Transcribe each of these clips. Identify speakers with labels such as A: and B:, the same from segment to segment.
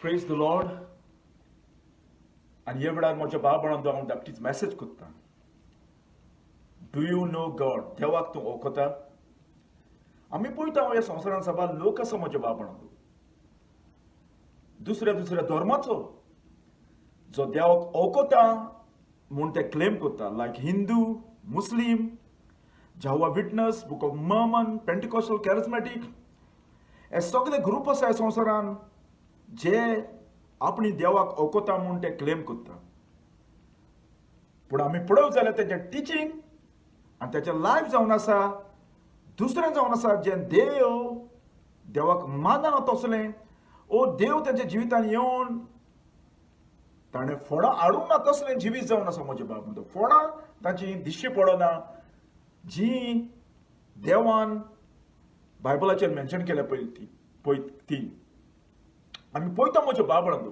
A: Praise the Lord. And here म्हज्या बाळपणांत हांव धाकटीच message करता. Do you know God? देवाक तूं वळखता? आमी पळयता ह्या संवसारांत सभा लोक आसा म्हज्या बाळपणांत. दुसऱ्या दुसऱ्या धर्माचो जो देवाक वळखता म्हूण ते क्लेम करता. Like Hindu, Muslim, Jehovah witness, book of Mormon, Pentecostal, charismatic. हे सगळे ग्रुप आसा ह्या संवसारांत जे आपणी देवाक वळखता म्हूण ते क्लेम करता. पूण आमी पळयत जाल्यार तेजें टिचींग आनी तेचें लायफ जावन आसा दुसरें जावन आसा जें देवाक मानना तसलें ओ देव तेंच्या जिवितांत येवन ताणें फळां हाडूंक ना तसलें जिवीत जावन आसा म्हज्या बाबतींत. फळां तांची दिश्टी पडना जीं देवान बायबलाचेर मेन्शन केल्या पळय ती आमी पळयता म्हज्या बाळपणांत.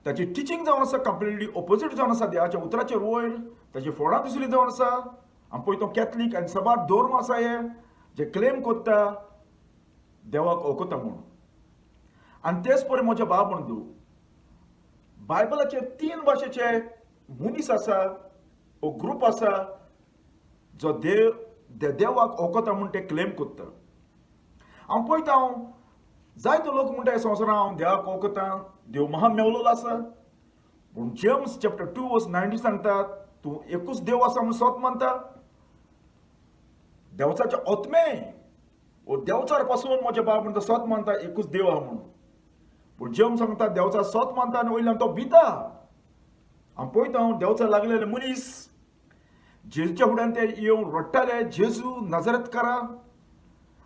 A: ताची टिचींग जावन आसा कंप्लिटली ऑपोजीट जावन आसा देवाच्या उतराचेर वयर. ताची फळां दुसरी जावन आसा. आमी पळयता कॅथलीक आनी सबार धर्म आसा हे जे क्लेम करता देवाक वळखता म्हूण. आनी तेच पळय म्हज्या बाळपणांत बायबलाचे 3 भाशेचे मनीस आसा ओ ग्रूप आसा जो देवाक वळखता म्हूण ते क्लेम करता. हांव पळयता जायते लोक म्हणटा ह्या संवसारांत हांव देवाक वळखता, देव महा मेवलेलो आसा. पूण जेम्स चॅप्टर 2 वर्स 19 सांगता तूं एकूच देव आसा म्हूण स्वत मानता. देवचाचे आत्मे ओ देवचार पासून म्हज्या बाळपणांत स्वत मानता एकूच देव आहा म्हणून. पूण जेम्स सांगता देवचार स्वत मानता आनी वयल्यान तो भिता. हांव पळयता देवचार लागलेले मनीस जेजूच्या फुड्यान ते येवन रडटाले, जेजू नाजरेथकारा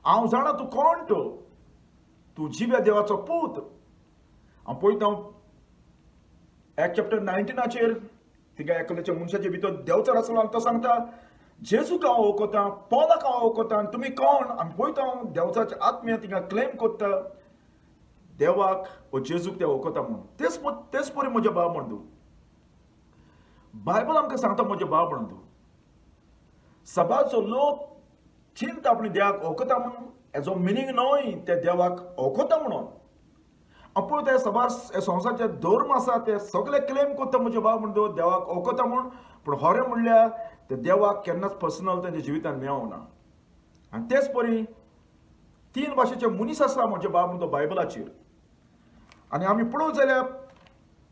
A: हांव जाणा तूं कोण तूं जिव्या देवाचो पूत. हांव पळयता एक्ट चॅप्टर 19 थिंगा एकल्याच्या मनशाच्या भितर देवचार आसलो आनी तो सांगता जेजूक हांव वळखता, पॉलाक हांव वळखता आनी तुमी कोण? आमी पळयता देवचाचे आत्मे थिंगा क्लेम करता देवाक व जेजूक ते वळखता म्हणून. तेच पळय म्हज्या बाळपणांत बायबल आमकां सांगता म्हज्या बाळपणांत सबाचो लोक चिंत आपणी देवाक वळखता म्हणून हेजो मिनींग न्हय ते देवाक वळखता म्हणून. पळय ते सबार हे संवसाराचे धर्म आसा ते सगळे क्लेम करता म्हज्या बाळपणांत देवाक वळखता म्हणून. पूण खरें म्हणल्यार ते देवाक केन्नाच पर्सनल तेंच्या जिवितांत मेळोना. आनी तेच परी 3 भाशेचे मनीस आसा म्हज्या बाळपणांत बायबलाचेर. आनी आमी पळोवंक जाल्यार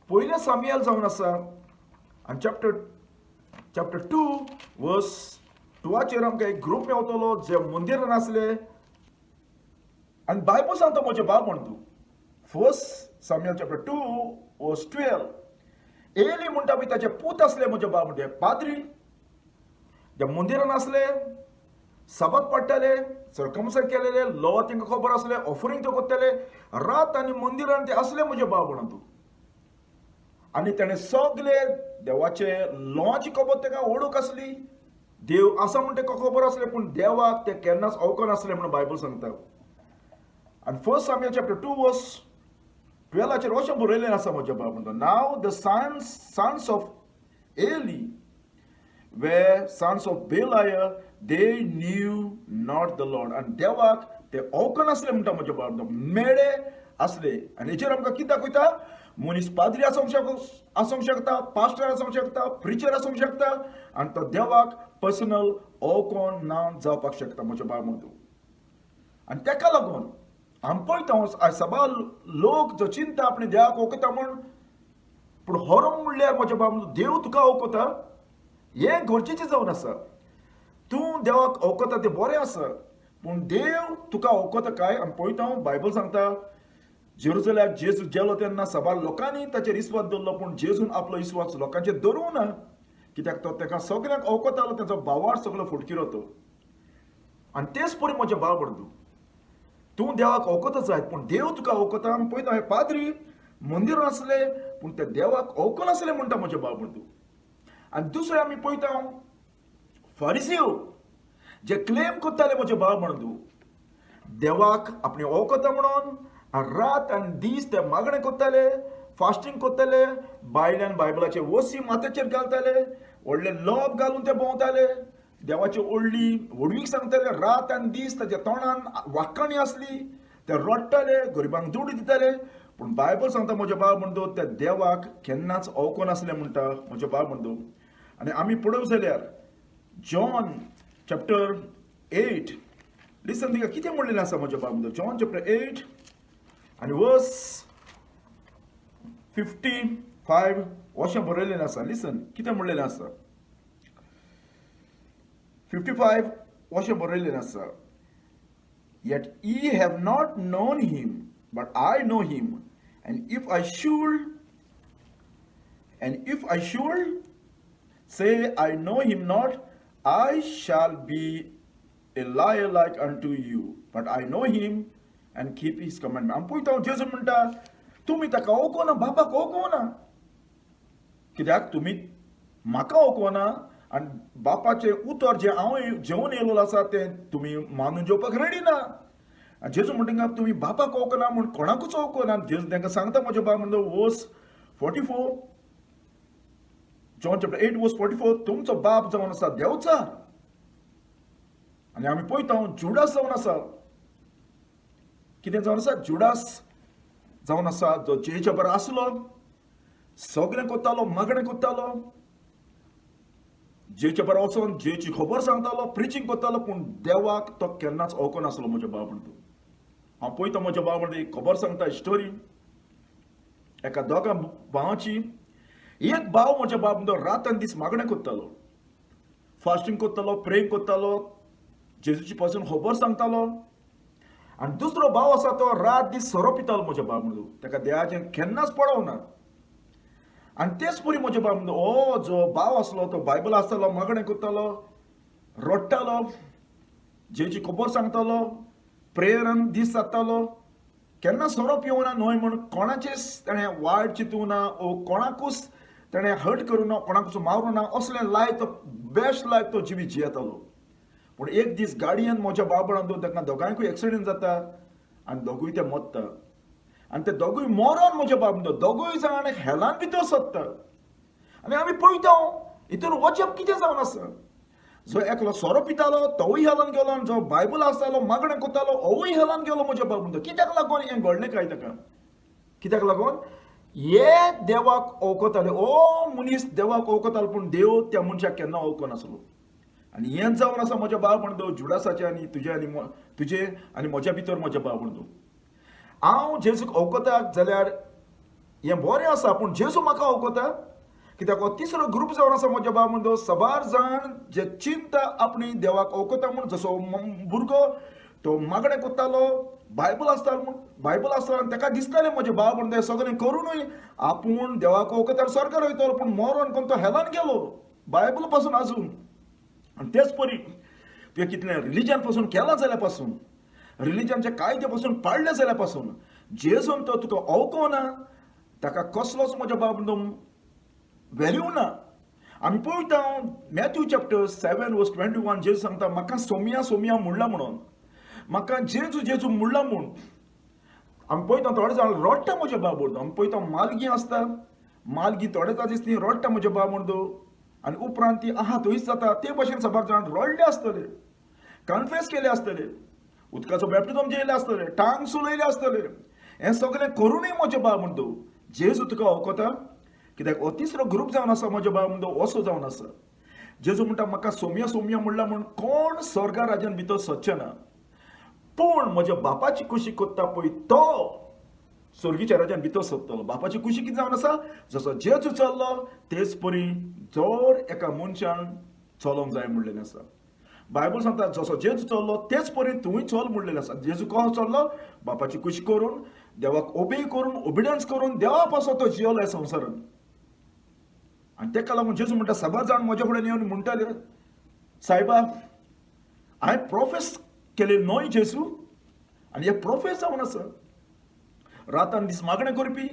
A: पयलें सामुएल जावन आसा आनी चॅप्टर 2 वर्स 2 आमकां एक ग्रूप मेवतलो जे मंदिरान आसले. आनी बायबल सांगता म्हज्या बाळपणांत फर्स्ट सामुएल चॅप्टर 2 वर्स 12 एली म्हणटा पळय ताचे पूत आसले म्हज्या बाळपणांत पाद्री जे मंदिरान आसले, साबात पडटाले, सर्कमसायज केलेले, लॉ तांकां खबर आसले, ऑफरींग ते करताले, रात आनी मंदिरान ते आसले म्हज्या बाळपणांत. आनी ताणें सगळे देवाचे लॉची खबर ताका ओळख आसली. देव आसा म्हूण ताका खबर आसलें पूण देवाक ते केन्नाच वळखनासले म्हणून बायबल सांगता. आनी फर्स्ट सामुएल चॅप्टर 2 वर्स 12 अशें बरयलें आसा म्हज्या बाळपणांत. नाव द सन्स ऑफ एली were sons of Belial, they knew not the Lord. आनी देवाक ते वळखनासले म्हणटा म्हज्या बाळपणांत मेळे आसले. आनी हेचेर आमकां कितें दाखयता मनीस पाद्री आसूंक शकता, पास्टर आसूंक शकता, प्रिचर आसूंक शकता आनी तो देवाक पर्सनल वळखोन ना जावपाक शकता म्हज्या बाळपणांत. आनी तेका लागून आमी पळयता सबार लोक जो चिंता आपणे देवाक वळखता म्हूण. पूण खरो म्हणल्यार म्हज्या बाळपणांत देव तुका वळखता हें गरजेचें जावन आसा. तूं देवाक वळखता तें बरें आसा पूण देव तुका वळखता काय? आमी पळयता बायबल सांगता जेरुसलेमाक जेजू गेलो तेन्ना सबार लोकांनी ताचेर विस्वास दवरलो पूण जेजून आपलो विस्वास लोकांचेर दवरूंक ना. कित्याक तो ताका सगळ्यांक वळखतालो, ताचो भावार सगळो फुटकिरो तो. आनी तेच पळय म्हज्या बाळपणांत तूं देवाक वळखता जायत पूण देव तुका वळखता. आमी पळयता हे पाद्री मंदिरान आसले पूण ते देवाक वळखनासले म्हणटा म्हज्या बाळपणांत. आनी दुसरें आमी पळयता फारिसीव जे क्लेम करताले म्हज्या बाळपणांत देवाक आपणे वळखता म्हणून. रात आनी दीस ते मागणें करताले, फास्टींग करताले, बायल्यान बायबलाचे वसी माथ्याचेर घालताले, व्हडले लॉब घालून ते भोंवताले, देवाची व्हडली व्हडवीक सांगताले. रात आनी दीस ताच्या तोंडान वाक्काणी आसली, ते रडटाले, गरिबांक दूड दिताले. पूण बायबल सांगता म्हजे बाब म्हणतो त्या देवाक केन्नाच अवको नासलें म्हणटा म्हजे बाब म्हणतो. आनी आमी पळोवंक जाल्यार जॉन चॅप्टर 8 लिसन तिका कितें म्हणलेलें आसा म्हजे बाब म्हणतो. जॉन चॅप्टर 8 आनी वर्स 55 अशें बरयलेलें आसा. लिसन कितें म्हणलेलें आसा. 55 अशें बरयलेलें आसा. Yet ye have not known him, but I know him. And if I should say I know him not, I shall be a liar like unto you. But I know him and keep his commandment. आम पळयता जेजू म्हणटा तुमी ताका वळखोना, बापाक वळखोना. कित्याक तुमी म्हाका वळखोना आनी बापाचें उतर जें हांव जेवून येयलो आसा तें तुमी मानून जेवपाक रेडी ना. जेजू म्हणटा तुमी बापाक वळखना म्हूण कोणाकूच वळखना. जेजू तांकां सांगता म्हजे बाब म्हणटा वर्स 44 जॉन चॅप्टर 8 वर्स 44 तुमचो बाप जावन आसा देवचार. आनी आमी पळयता जुडास जावन आसा. कितें जावन आसा. जुडास जावन आसा जो जेच्या बरो आसलो, सगळें कोत्तालो, मागणें कोत्तालो, जेचे बरो वचोन जेची खबर सांगतालो, प्रिचींग कोत्तालो, पूण देवाक तो केन्नाच वळखो नासलो म्हजे बाब म्हणटा. हांव पळयता म्हजे बाब म्हणटा एक खबर सांगता स्टोरी एका दोगा भावाची. एक भाव म्हजे बाब म्हणटा रात दीस मागणें कोत्तालो, फास्टींग कोत्तालो, प्रेयिंग कोत्तालो, जेजूची पासून खबर सांगतालो. आनी दुसरो भाव आसा तो रात दीस सोरो पितालो म्हजे बाब म्हणटा. ताका देवाचें केन्नाच पळोवना. आनी तेच परी म्हजे बाब म्हणटा हो जो भाव आसलो तो बायबल आसतालो, मागणें कोत्तालो, रडटालो, जेची खबर सांगतालो, प्रेयरान दीस जातालो, केन्ना सोरो पिवना न्हय म्हूण कोणाचेच ताणें वायट चिंतूं ना, ओ कोणाकूच ताणें हर्ट करूं ना, कोणाकूच मारूं ना. असलें लायफ तो बेस्ट लायफ तो जिवी जियेतालो. पूण एक दीस गाडयेन म्हज्या बाबडान ताका दोगांयकूय एक्सिडेंट जाता आनी दोगूय ते मरता. आनी ते दोगूय मरोन म्हजे बाब म्हणटा दोगूय जाण हेलान भितर सोदता. आनी आमी पळयता हितून वचप कितें जावन आसा. जो एकलो सोरो पितालो तोवूय हेलान गेलो आनी जो बायबल आसतालो, मागणें कोत्तालो होवूय हेलान गेलो म्हजे बाब म्हणटा. कित्याक लागून हें घडलें काय ताका. कित्याक लागून हे देवाक वळखताले, ओ मनीस देवाक वळखतालो पूण देव त्या मनशाक केन्ना वळखो नासलो. आनी हेंच जावन आसा म्हजे बाब म्हणटा जुडासाचें आनी तुजे आनी म्हज्या भितर म्हजे बाब म्हणटा. हांव जेजूक वळखता जाल्यार हें बरें आसा, पूण जेजू म्हाका वळखता. कित्याक हो तिसरो ग्रूप जावन आसा म्हजे बाब म्हणटा सबार जाण जे चिंता आपणी देवाक वळखता म्हूण. जसो भुरगो तो मागणें कोत्तालो, बायबल आसतालो म्हूण बायबल आसतालो आनी ताका दिसतालें म्हजे बाब म्हणटा सगळें करूनय आपूण देवाक वळखता स्वर्गार वयतलो, पूण मरोन कोण तो हेलान गेलो बायबल पासून आजून. आनी तेच परी तुवें कितलें रिलिजन पासून केलां जाल्या पासून, रिलिजनचे कायदे पासून पाळले जाल्या पासून जेजून तो तुका वळखोना, ताका कसलोच म्हज्या बाब व्हॅल्यू ना. आमी पळयता मॅथ्यू चॅप्टर 7 वर्स 21 जेजू सांगता म्हाका सोमया सोमया म्हणला म्हणून, म्हाका जेजू जेजू म्हणला म्हूण. आमी पळयता थोडे जाण रडटा म्हजे बाब म्हणटा. आमी पळयता मालगी आसता, मालगी थोडे दीस ती रडटा म्हजे बाब म्हणटा. आनी उपरांत ती आहा थंयच जाता ते भाशेन सबार जाण रडले आसतले, कन्फेस केले आसतले, उदकाचो बॅप्टिजम जेयले आसतले, टांग सुलयले आसतले. हें सगळें करूनय म्हजे बाब म्हणटा जेजू तुका वळखता. कित्याक हो तिसरो ग्रूप जावन आसा म्हजे बाब म्हणटा असो जावन आसा. जेजू म्हणटा म्हाका सोमया सोमया म्हणला म्हूण कोण स्वर्गा राज्यान भितर सच्चे ना, पूण म्हज्या बापाची कुशी कोत्ता पळय तो स्वर्गीच्या राज्यान भितर सोदतलो. बापाची कुशी कितें जावन आसा. जसो जेजू चल्लो तेच परी जर एका मनशान चलोंक जाय म्हणलेलें आसा. बायबल सांगता जसो जेजू चल्लो तेच परी तुंय चल म्हणलेलें आसा. जेजू कसो चल्लो बापाची कुशी करून, देवाक ओबे करून, ओबिडियन्स करून देवा पासो तो जियलो ह्या संवसारान. आनी तेका लागून जेजू म्हणटा सबार जाण म्हजे फुड्यान येवन म्हणटाले सायबा हांवें प्रोफेस केले न्हय जेजू. आनी हे प्रोफेस जावन आसा. रातान दीस मागणें करपी,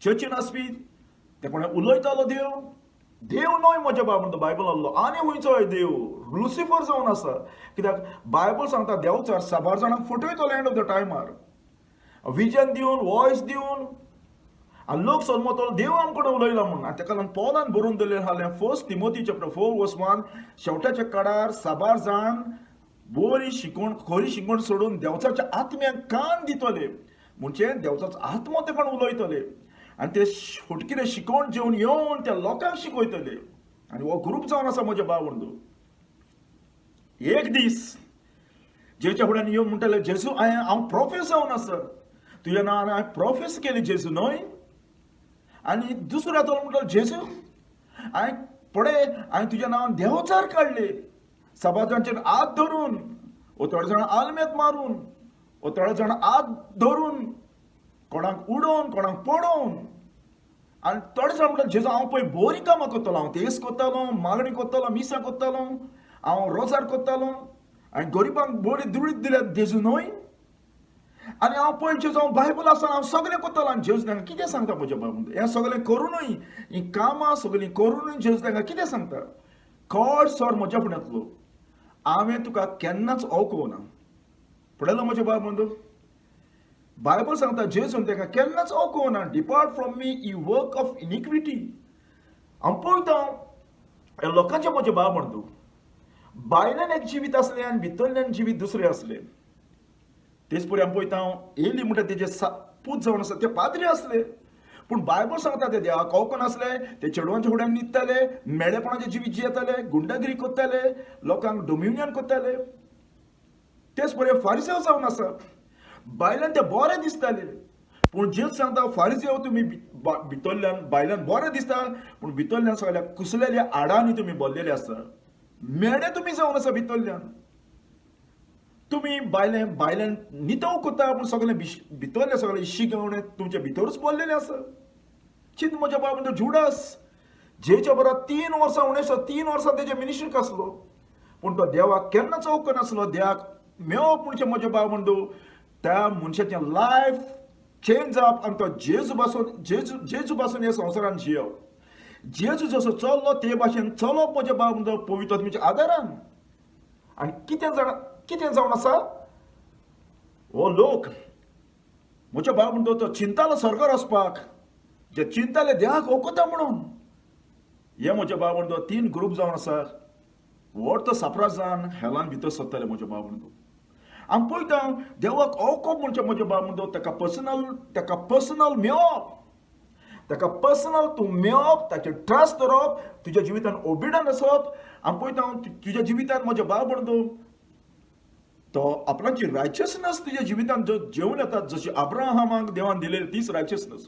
A: चर्चीन आसपी, ते कोणें उलयतालो देव, देव न्हय म्हजे बाब म्हणटा बायबल आहलो. आनी खंयचो देव लुसिफर जावन आसा. कित्याक बायबल सांगता देवचार साबार जाणांक फटयतलो एंड ऑफ द टायमार, विजन दिवन, वॉयस दिवन. आनी लोक समजतलो देव आमकडे उलयला म्हणून. आनी ताका लागून पॉलान बरोवन दिलें आसलें 1 तिमोथी चॅप्टर 4 वर्स 1 शेवटाच्या काळार साबार जाण बरी शिकवण खरी शिकवण सोडून देवचाच्या आत्म्याक कान दितले, म्हणजे देवचोच आत्मो तेका उलयतले आनी ते फुटकिरे शिकोवन जेवन येवन त्या लोकांक शिकयतले आनी हो ग्रूप जावन आसा म्हजे भाव बंधू एक दीस जेच्या फुड्यान येवन म्हणटले जेजू हांव प्रोफेस जावन आसा तुज्या नांवान हांवें प्रोफेस केली जेजू न्हय आनी दुसरो येतलो म्हणटलो जेजू हांवें हांवें तुज्या नांवान देवचार काडले सबाजांचेर हात धरून वो थोडे जाण आल्मेत मारून वो थोडे जाण हात धरून कोणाक उडोवन कोणाक पडोवन आनी थोडे जाण म्हणटा जेजू हांव पळय बरी कामां करतलो हांव तेस करतालो मागणी करतालो मिसां करतालो हांव रोजार करतालो आनी गरिबांक बरी दुडीत दिल्यात जेजू न्हय आनी हांव पळय जेजू हांव बायबल आसतना हांव सगळें करतालो आनी जेजू तांकां कितें सांगता म्हज्या बाबा हें सगळें करूनय हीं कामां सगळीं करूनय जेजू तांकां कितें सांगता खड सर म्हज्या फुड्यांतलो हांवें तुका केन्नाच ओळखूना पळयलो म्हजे बाब बंधू बायबल सांगता जेजून ताका केन्नाच ओळखूना depart from me you work of iniquity हांव पळयता ह्या लोकांचे म्हजे बाब बंधू भायल्यान एक जिवीत असलें आनी भितरल्यान जिवीत दुसरें असलें तेच पळय हांव पळयता एली म्हणटा तेजे पूत जावन आसा ते पाद्री असले पूण बायबल सांगता ते देवाक ओळखनासले ते चेडवांच्या फुड्यान न्हिदताले मेळेपणाचें जिवीत जियेताले गुंडागिरी करताले लोकांक डोमिनियन करताले तेच पळय फारिसेव जावन आसा भायल्यान ते बरे दिसताले पूण जेजू सांगता फारिसेव तुमी भितरल्यान भायल्यान बरे दिसता पूण भितरल्यान सगळ्या कुसलेल्या आडांनी तुमी भरलेले आसा मेडे तुमी जावन आसा भितरल्यान तुमी भायल्यान नितळ करता पूण सगळें भितरलें सगळें इश्शी गावणें तुमचे भितरूच भरलेलें आसा चिंत म्हज्या बाबा जुडास जेच्या बरोबर 3 वर्सां उणें 3 वर्सां तेजे मिनिस्ट्रीक आसलो पूण तो देवाक केन्नाच ओळखनासलो देवाक मेळप म्हणजे म्हज्या बाबा बंधू त्या मनशाचें लायफ चेंज जावप आनी तो जेजू पासून ह्या संवसारान जियेवप जेजू जसो चल्लो ते भाशेन चलप म्हज्या बाबा बंधू पवित्र आत्म्याच्या आदारान आनी कितें जावन आसा हो लोक म्हज्या बाबा बंधू तो चिंतालो स्वर्गार वचपाक जे चिंताले देवाक ओळखता म्हणून हे म्हज्या बाबा बंधू 3 ग्रूप जावन आसा व्हड तो साप्रास जावन हेलान भितर सरताले म्हज्या बाबा बंधू हांव पळयता देवाक ओळखप म्हणजे म्हज्या बाबा बंधू ताका पर्सनल मेळप ताका पर्सनल तूं मेळप ताचेर ट्रस्ट धरप तुज्या जिवितान ओबिडंट आसप हांव पळयता तुज्या जिवितान म्हज्या बाबा बंधू तो आपणाची रायचियसनेस तुज्या जिवितान जेवन येतात जशी अब्राहमाक देवान दिलेली तीच रायचियसनेस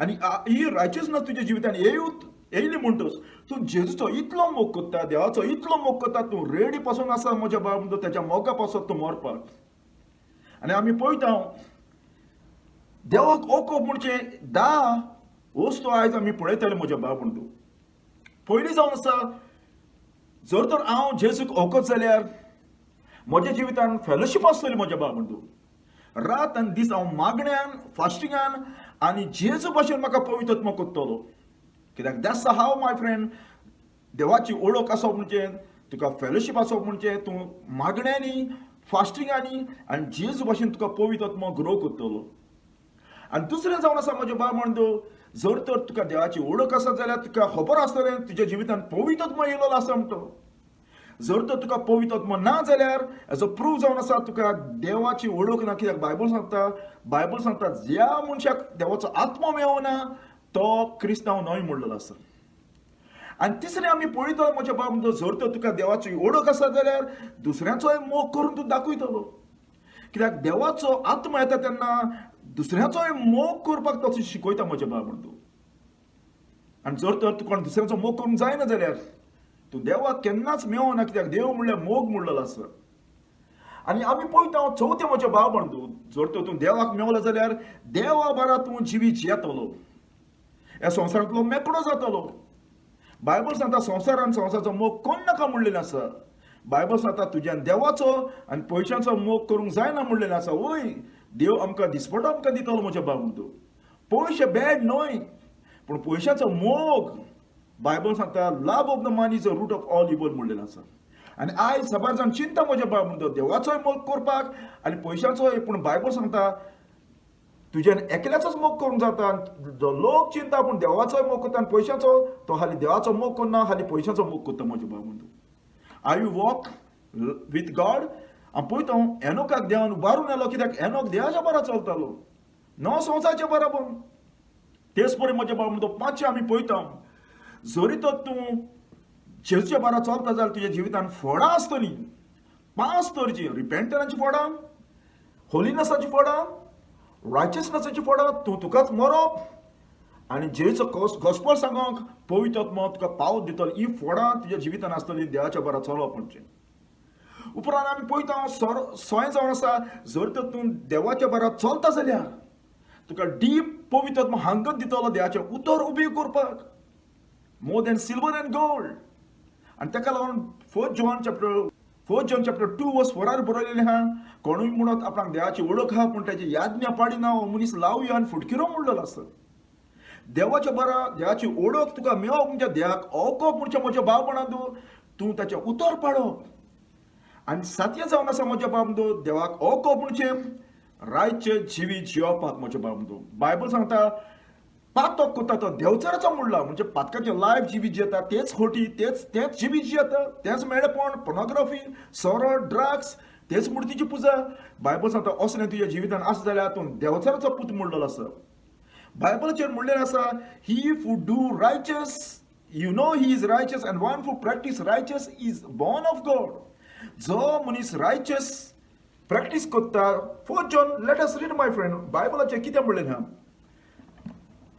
A: आनी ही रायचियसनेस तुज्या जिवितान येयली म्हणटच तूं जेजूचो इतलो मोग करता देवाचो इतलो मोग करता तूं रेडी पासून आसा म्हज्या बाबा बंधू त्याच्या मोगा पासून तूं मरपाक आनी आमी पळयता देवाक ओळखप म्हणजे 10 वस्तू आयज आमी पळयताले म्हज्या बाबा बंधू पयलीं जावन आसा जर तर हांव जेजूक ओळखत जाल्यार म्हज्या जिवितान फेलोशीप आसतली म्हज्या बाबा बंधू रात आनी दीस हांव मागण्यान फास्टिंगान आनी जेजू भाशेन म्हाका पवित्र आत्मा करतलो कित्याक दॅट्स हाव माय फ्रेंड देवाची ओळख आसप म्हणजे तुका फेलोशीप आसप म्हणजे तूं मागण्यांनी फास्टिंगांनी आनी जेजू भाशेन तुका पवित्र आत्मा ग्रो करतलो आनी दुसरें जावन आसा म्हज्या बाबा बंधू जर तर तुका देवाची ओळख आसा जाल्यार तुका खबर आसतलें तुज्या जिवितान पवित्र आत्मा येयलो आसा म्हणटो जर तर तुका पवित्र आत्मा ना जाल्यार हेजो प्रूफ जावन आसा तुका देवाची ओळख ना कित्याक बायबल सांगता ज्या मनशाक देवाचो आत्मा मेळना तो क्रिस्तांव न्हय म्हणलेलो आसा आनी तिसरें आमी पळयतलो म्हज्या बाबा बंधू जर तर तुका देवाची ओळख आसा जाल्यार दुसऱ्याचोय मोग करून तूं दाखयतलो कित्याक देवाचो आत्मा येता तेन्ना दुसऱ्याचोय मोग करपाक तो शिकयता म्हज्या बाबा बंधू आनी जर तर तुका दुसऱ्याचो मोग करूंक जायना जाल्यार तूं देवाक केन्नाच मेळना कित्याक देव म्हणल्यार मोग म्हणलेलो आसा आनी आमी पळयता चवथें म्हजें बाब बंधू जर तर तूं देवाक मेवलो जाल्यार देवा बारा तूं जिवीत जियेतलो ह्या संवसारांतलो मेकळो जातलो बायबल सांगता संवसाराचो मोग कोण नाका म्हणलेलें आसा बायबल सांगता तुज्यान देवाचो आनी पयशांचो मोग करूंक जायना म्हणलेलें आसा वय देव आमकां दिसपटो आमकां दितलो म्हज्या बाब बंधू पयशे बॅड न्हय पूण पयशांचो मोग बायबल सांगता love of the money is the root of all evil म्हणलेलें आसा आनी आयज सबार जाण चिंता म्हज्या बाब बंधू देवाचोय मोग करपाक आनी पयशांचोय पूण बायबल सांगता तुज्यान एकल्याचोच मोग करूंक जाता जो लोक चिंता पूण देवाचोय मोग करता आनी पयशांचो तो हाली देवाचो मोग करना हाली पयशांचो मोग करता म्हज्या बाब बंधू I you walk with God हांव पळयता एनोकाक देवान उबारून येलो कित्याक एनोक देवाच्या बरा चलतालो नवो संवसाराच्या बरोबर तेच परी म्हजे बाब म्हणतो 5 आमी पळयता जरी तर तूं जेजूच्या बारा चलता जाल्यार तुज्या जिवितान फळां आसतलीं 5 तरेची रिपेंटन्साची फळां होलिनेसाची फळां रायचियसनेसाची फळां तूं तुकाच मरप आनी जेजूचो गॉस्पेल सांगोंक पवित्र आत्मा तुका पावत दितलो ही फळां तुज्या जिवितान आसतलीं देवाच्या बारा चलप म्हणजे उपरांत आमी पळयता सोय जावन आसा जर तर तूं देवाच्या बारा चलता जाल्यार तुका डीप पवित्र आत्मा हांगत दितलो देवाचें उतर उबें करपाक more than silver end gold आनी ताका लागून 4 जॉन चॅप्टर 2 वर्स 4 बरयलेलें आहा कोणूय म्हणत आपणाक देवाची वळख आहा पूण ताची याज्ञा पाडिना हो मनीस लावया आनी फुटकिरो म्हणलेलो आसा देवाच्या बरा देवाची ओळख तुका मेळोवप म्हणजे देवाक ओळखप म्हणजे म्हज्या बाळपणांत तूं ताचें उतर पाडप आनी 7 जावन आसा म्हज्या बाबंदो देवाक ओळखप म्हणजे रायचे जिवीत जियोवपाक म्हज्या बाबंदो बायबल सांगता पातक कोता तो देवचाराचो म्हणला म्हणजे पातकाचें लायफ जिवीत जियेता तेच खोटी तेच जिवीत जियेता तेच मेळपण पोर्नोग्राफी सोरो ड्रग्स तेच मुर्तीची पुजा बायबल सांगता असलें तुज्या जिवितान आसा जाल्यार तूं देवचाराचो पूत म्हणलेलो आसा बायबलाचेर म्हणलेलें आसा he who do righteous you know he is righteous and one who practice righteous is born of God जो मनीस रायचस प्रॅक्टीस करता 4 John let us read my friend बायबलाचेर कितें म्हणलेलें आहा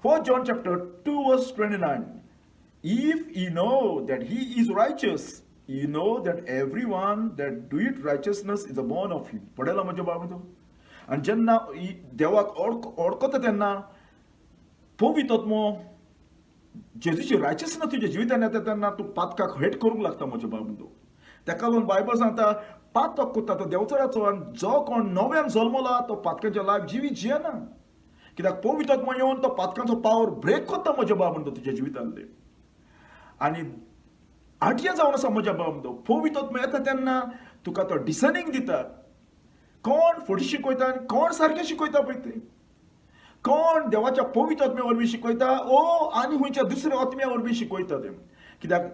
A: 4 John chapter 2 verse 29. If ye know that he is righteous, ye know that everyone that doeth righteousness is born of him. पडेला म्हणजे बाबा आणि जेन्ना देवाक ओळखता तेन्ना पवित्र आत्मो जेजूची रायचसनेस तुज्या जिवितान येता तेन्ना तूं पातकाक हेट करूंक लागता म्हज्या बाबा ताका लागून बायबल सांगता पातक कोता तो देवचाराचो आनी जो कोण नव्यान जल्मला तो पातकाचें लायफ जिवीत जियेना कित्याक पवित्र आत्मा येवन तो पातकांचो पावर ब्रेक करता म्हज्या बाबंदो तुज्या जिवितांतले आनी 8 जावन आसा म्हज्या बाबंदो पवित्र आत्मा येता तेन्ना तुका तो डिसर्निंग दिता कोण फुडें शिकयता आनी कोण सारकें शिकयता पळय ते कोण देवाच्या पवित्र आत्म्या वरवीं शिकयता ओ आनी खंयच्या दुसऱ्या आत्म्या वरवीं शिकयता ते कित्याक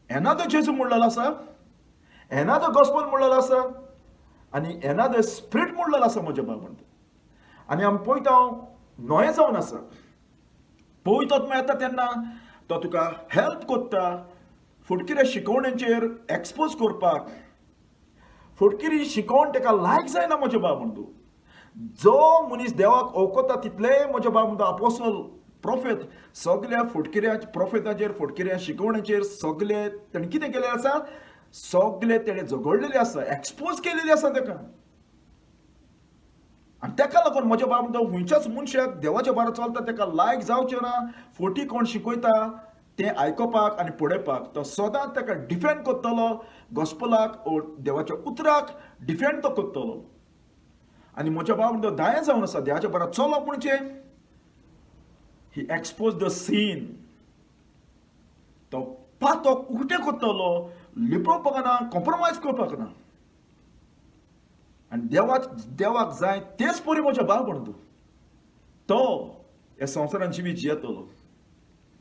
A: एनादर जेजू म्हणलेलो आसा एनादर गॉस्पेल म्हणलेलो आसा आनी एनादर स्पिरीट म्हणलेलो आसा म्हज्या बाबंदो आनी आमी पळयता नोये जावन आसा पवित्र आत्मा येता तेन्ना तो तुका हेल्प करता फुडकिऱ्या शिकवण्यांचेर एक्सपोज करपाक फुडकिरी शिकवण ताका लायक जायना म्हज्या बाबंदो जो मनीस देवाक ओळखता तितले म्हज्या बाबंदो अपोस्टल प्रोफेट सगळ्या फुडकिऱ्या प्रोफेटाचेर फुडकिऱ्या शिकवण्याचेर सगळे ताणें कितें केलें आसा सगळे तेणें झगडलेलें आसा एक्सपोज केलेलें आसा ताका आनी ताका लागून म्हज्या बाबंदो खंयच्याच मनशाक देवाच्या बारा चलता ताका लायक जावचें ना फोटी कोण शिकयता तें आयकपाक आनी पळोवपाक तो सदांच ताका डिफेंड करतलो गॉस्पेलाक ओ देवाच्या उतराक डिफेंड तो करतलो आनी म्हज्या बाबंदो 10 जावन आसा देवाच्या बारा चलप म्हणजे ही एक्सपोज द सीन तो पातक उक्तें करतलो लिपोवपाक ना कॉम्प्रोमायज करपाक ना आनी देवाक जाय तेच परी म्हज्या बाबंदो तो ह्या संवसारान जिवीत जियेतलो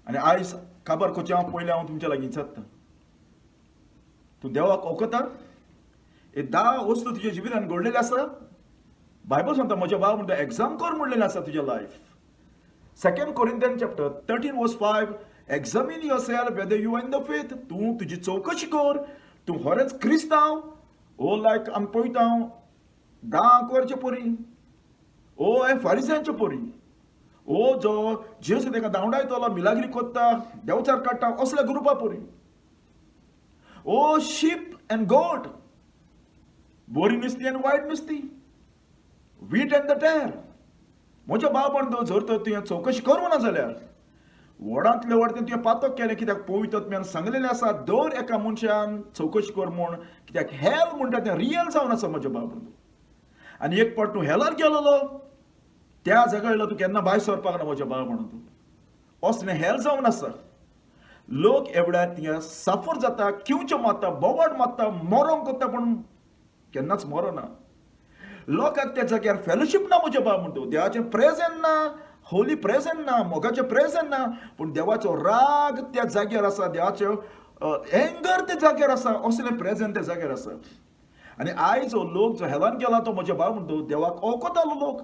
A: आनी आयज काबार करचें हांव पयलें हांव तुमच्या लागीं विचारता तूं देवाक वळखता हे 10 वस्तू तुज्या जिवितान घडलेले आसा बायबल सांगता म्हज्या बाबंदो एग्जाम कर म्हणलेलें आसा तुज्या life 2 Corinthians chapter 13 verse 5 examine yourself whether you are in the faith तूं तुजी चवकशी कर तूं खरेंच क्रिस्तांव ओ लायक आमी पळयता 10 वरांचे परी ओ हे फारिसांचे परी ओ जो जेजू ताका धांवडायतलो मिलाग्री कोत्ता देवचार काडटा असल्या ग्रुपा परी ओ शीप एंड गोट बरी नुस्तीं आनी वायट नुस्तीं वीट एंड द टेर म्हज्या बाबंदो जर तर तुवें चवकशी करूं ना जाल्यार व्हडांतले व्हड तुवें पातक केलें कित्याक पवित्र आत्म्यान सांगलेलें आसा दर एका मनशान चवकशी कर म्हूण कित्याक हेल म्हणटा तें रियल जावन आसा म्हज्या बाबंदो आनी एक पावट तूं हेलार गेलोलो त्या जाग्यार तूं केन्ना भायर सरपाक ना म्हज्या बाबंदो असलें हेल जावन आसा लोक एवढ्या तिंगा सफर जाता किंवचे मारता बोवाड मारता मरोंक कोत्ता पूण केन्नाच मरना लोकांक त्या जाग्यार फेलोशीप ना म्हज्या बाबंदो देवाचें प्रेझेंट ना होली प्रेझेंट ना मोगाचें प्रेझेंट ना पूण देवाचो राग त्या जाग्यार आसा देवाचो एंगर त्या जाग्यार आसा असलें प्रेझेंट त्या जाग्यार आसा आनी आयज हो लोक जो हेलान गेला तो म्हज्या बाबंदो देवाक वळखतालो लोक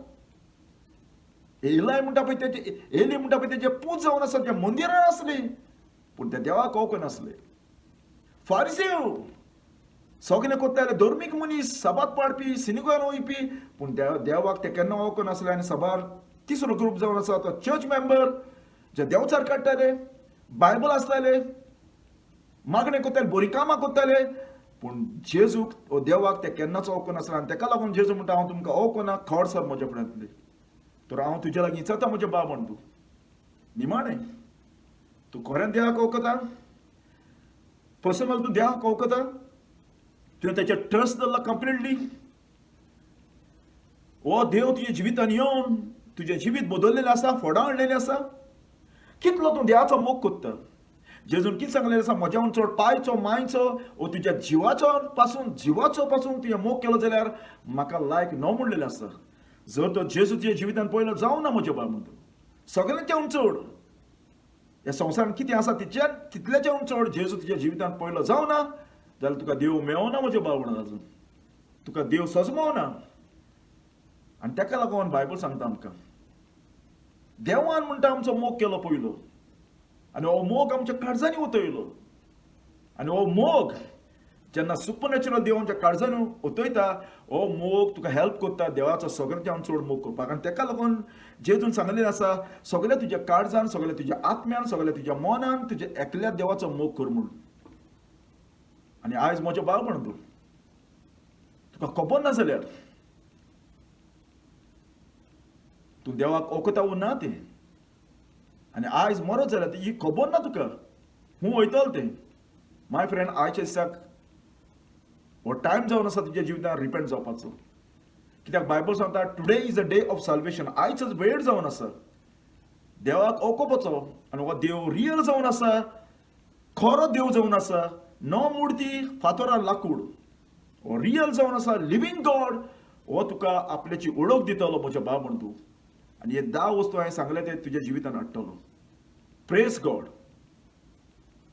A: एलाय म्हणटा पळय तेजे एली म्हणटा पळय तेजे पूज जावन आसा त्या मंदिरान आसली पूण ते देवाक कळूंक नासले. फारिसेव सगळे कोत्ताले धर्मीक मनीस सबात पाडपी सिनेगान वयपी पूण देवाक ते केन्ना वळखूंक नासले. आनी सबार तिसरो ग्रूप जावन आसा तो चर्च मेंबर जे देवचार काडटाले, बायबल आसताले, मागणे कोत्ताले, बरी कामां कोत्ताले पूण जेजूक ओ देवाक ते केन्नाच वळखूंक नासले. आनी ताका लागून जेजू म्हणटा हांव तुमकां वळखूना, खड सर म्हज्या फुड्यांतली, तर हांव तुज्या लागीं चलता म्हजे बाब म्हण तूं निमाणें. तूं खरें देवाक वळखता, पर्सनल तूं देवाक वळखता, तुवें ताचेर ट्रस्ट दवरला कंप्लीटली. हो देव तुज्या जिवितांत येवन तुजें जिवीत बदललेलें आसा, फोंडां हाडलेलें आसा. कितलो तूं देवाचो मोग कोत्ता. जेजून कितें सांगलेलें आसा, म्हज्या चड पांयचो मांयचो वो तुज्या जिवाचो पासून तुवें मोग केलो जाल्यार म्हाका लायक नो म्हणलेलें आसा. जर तो जेजू तुज्या जिवितांत पयलो जावना म्हजे बाब म्हणटा सगळ्यांच्याहून चड ह्या संवसारांत कितें आसा तितल्याच्याहून चड जेजू तुज्या जिवितांत पयलो जावना जाल्यार तुका देव मेळना म्हजे बाब म्हणून. अजून तुका देव सजमवना. आनी ताका लागून बायबल सांगता आमकां देवान म्हणटा आमचो मोग केलो पयलो आनी हो मोग आमच्या काळजांनी ओतयलो. आनी हो मोग जेन्ना सुपरनॅचरल देव आमच्या काळजांनी ओतयता हो मोग तुका हेल्प करता देवाचो सगळ्यांच्यान चड मोग करपाक. आनी ताका लागून जेजून सांगलेलें आसा सगळ्या तुज्या काळजान, सगळ्या तुज्या आत्म्यान, सगळ्या तुज्या मनान तुज्या एकल्या देवाचो मोग कर म्हूण. आनी आयज म्हजो बाब म्हण तूं तुका खबर ना जाल्यार तूं देवाक वळखता वो ना तें. आनी आयज मरत जाल्यार ही खबर ना तुका हूं वयतलो तें. माय फ्रेंड आयच्या दिसाक हो टायम जावन आसा तुज्या जिवितांत रिपेंट जावपाचो. कित्याक बायबल सांगता today is a day of salvation. आयचोच वेळ जावन आसा देवाक वळखपाचो. आनी हो देव रियल जावन आसा, खरो देव जावन आसा, न मुर्ती फातोरा लाकूड. हो रियल जावन आसा, लिव्हिंग गॉड. हो तुका आपल्याची ओळख दितलो म्हज्या बाब म्हण तूं. आनी हे 10 वस्तू हांवें सांगले ते तुज्या जिवितांत हाडटलो. Praise God.